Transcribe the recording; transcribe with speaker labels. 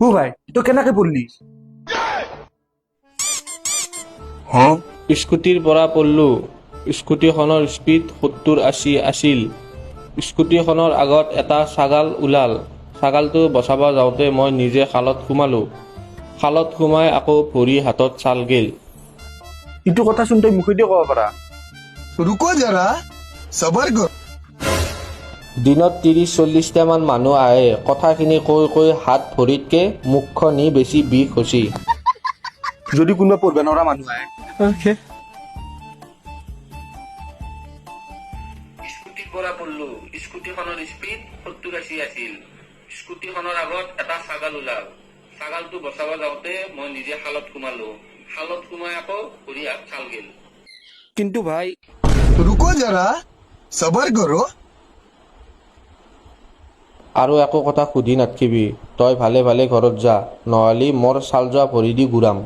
Speaker 1: ও ভাই তো কেনেকে পড়লি?
Speaker 2: স্কুটিৰ পৰা পড়লো। স্কুটিখনৰ স্পীড 70-80 আছিল। স্কুটিখনৰ আগত এটা ছাগাল ওলাল। ছাগালটো বচাব যাওঁতে মই নিজে খালত সোমালোঁ। খালত সোমাই আকৌ ভৰি হাতত ছাল গেল।
Speaker 1: ইটো কথা চোন তই মুখেদি ক'ব পাৰা।
Speaker 3: रुको जरा सबर करो।
Speaker 2: দিনত 30-40টা মান মানুহ আহে। কথাখিনি কৈ কৈ হাত ভৰিতকে মুখখনি বেছি বিষ হৈছি।
Speaker 1: যদি কোনোবা পঢ়িব নোৱাৰা মানুহ আহে।
Speaker 2: স্কুটিৰ পৰা পড়লো। স্কুটিখনৰ স্পীড 70-80 আছিল। স্কুটিখনৰ আগত এটা ছাগাল ওলাল। ছাগালটো বচাব যাওঁতে মই নিজে খালত সোমালো। খালত সোমাই আকৌ ভৰি হাত ছাল গেল।
Speaker 1: কিন্তু ভাই
Speaker 3: रुको जरा सबर करो।
Speaker 2: আৰু একো কথা সুধি নাথকিবি। তই ভালে ভালে ঘৰত যা, নহ'লে মোৰ ছাল যোৱা ভৰি দি ঘূৰাম।